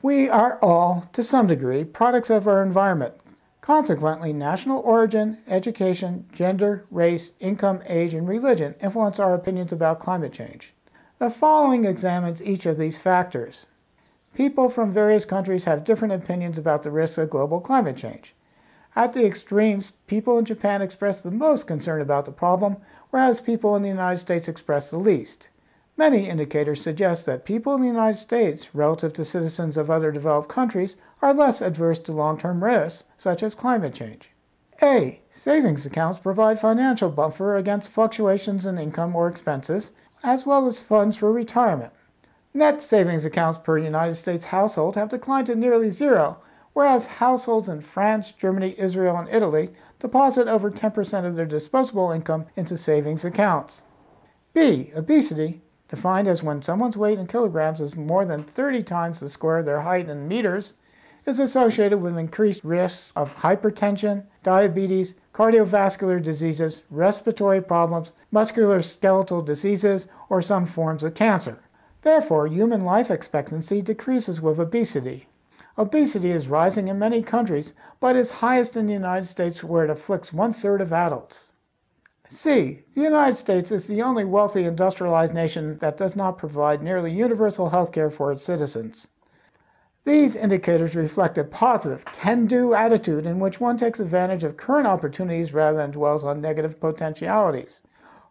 We are all, to some degree, products of our environment. Consequently, national origin, education, gender, race, income, age, and religion influence our opinions about climate change. The following examines each of these factors. People from various countries have different opinions about the risks of global climate change. At the extremes, people in Japan express the most concern about the problem, whereas people in the United States express the least. Many indicators suggest that people in the United States, relative to citizens of other developed countries, are less adverse to long-term risks, such as climate change. A. Savings accounts provide financial buffer against fluctuations in income or expenses, as well as funds for retirement. Net savings accounts per United States household have declined to nearly zero, whereas households in France, Germany, Israel, and Italy deposit over 10% of their disposable income into savings accounts. B. Obesity, defined as when someone's weight in kilograms is more than 30 times the square of their height in meters, is associated with increased risks of hypertension, diabetes, cardiovascular diseases, respiratory problems, musculoskeletal diseases, or some forms of cancer. Therefore, human life expectancy decreases with obesity. Obesity is rising in many countries, but is highest in the United States, where it afflicts 1/3 of adults. C. The United States is the only wealthy industrialized nation that does not provide nearly universal health care for its citizens. These indicators reflect a positive, can-do attitude in which one takes advantage of current opportunities rather than dwells on negative potentialities.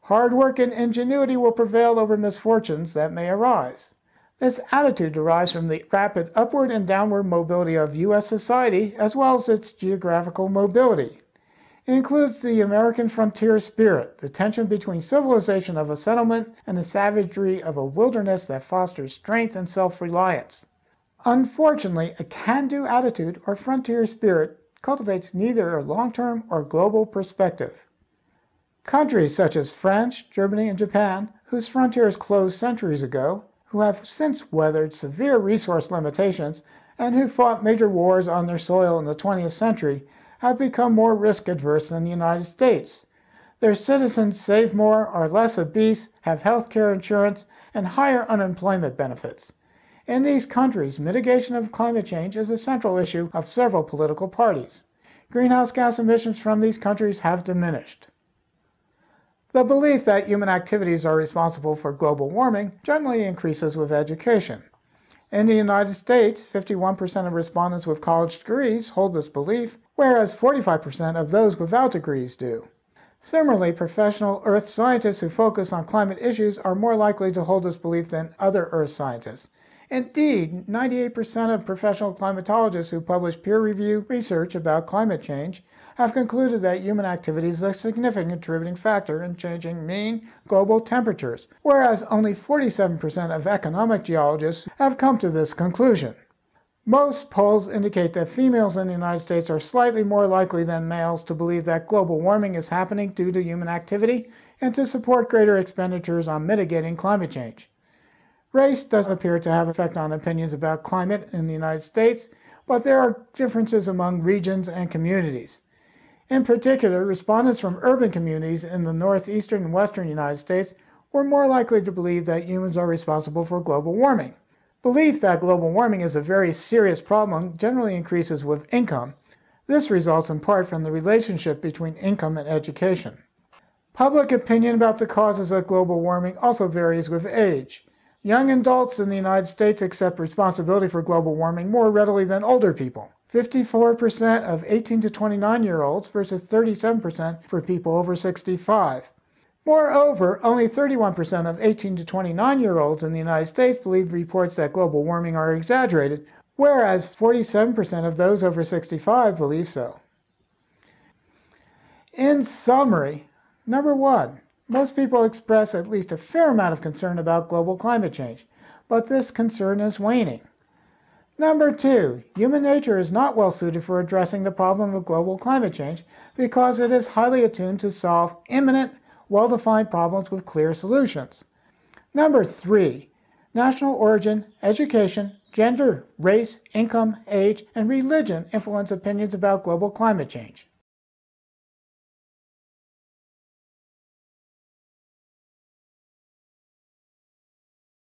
Hard work and ingenuity will prevail over misfortunes that may arise. This attitude derives from the rapid upward and downward mobility of U.S. society, as well as its geographical mobility. It includes the American frontier spirit, the tension between civilization of a settlement and the savagery of a wilderness that fosters strength and self-reliance. Unfortunately, a can-do attitude or frontier spirit cultivates neither a long-term or global perspective. Countries such as France, Germany, and Japan, whose frontiers closed centuries ago, who have since weathered severe resource limitations, and who fought major wars on their soil in the 20th century, have become more risk-adverse than the United States. Their citizens save more, are less obese, have health care insurance, and higher unemployment benefits. In these countries, mitigation of climate change is a central issue of several political parties. Greenhouse gas emissions from these countries have diminished. The belief that human activities are responsible for global warming generally increases with education. In the United States, 51% of respondents with college degrees hold this belief, whereas 45% of those without degrees do. Similarly, professional Earth scientists who focus on climate issues are more likely to hold this belief than other Earth scientists. Indeed, 98% of professional climatologists who publish peer-reviewed research about climate change have concluded that human activity is a significant contributing factor in changing mean global temperatures, whereas only 47% of economic geologists have come to this conclusion. Most polls indicate that females in the United States are slightly more likely than males to believe that global warming is happening due to human activity and to support greater expenditures on mitigating climate change. Race doesn't appear to have an effect on opinions about climate in the United States, but there are differences among regions and communities. In particular, respondents from urban communities in the northeastern and western United States were more likely to believe that humans are responsible for global warming. Belief that global warming is a very serious problem generally increases with income. This results in part from the relationship between income and education. Public opinion about the causes of global warming also varies with age. Young adults in the United States accept responsibility for global warming more readily than older people. 54% of 18 to 29-year-olds versus 37% for people over 65. Moreover, only 31% of 18 to 29-year-olds in the United States believe reports that global warming are exaggerated, whereas 47% of those over 65 believe so. In summary, number 1, most people express at least a fair amount of concern about global climate change, but this concern is waning. Number 2, human nature is not well suited for addressing the problem of global climate change because it is highly attuned to solve imminent, well-defined problems with clear solutions. Number 3, national origin, education, gender, race, income, age, and religion influence opinions about global climate change.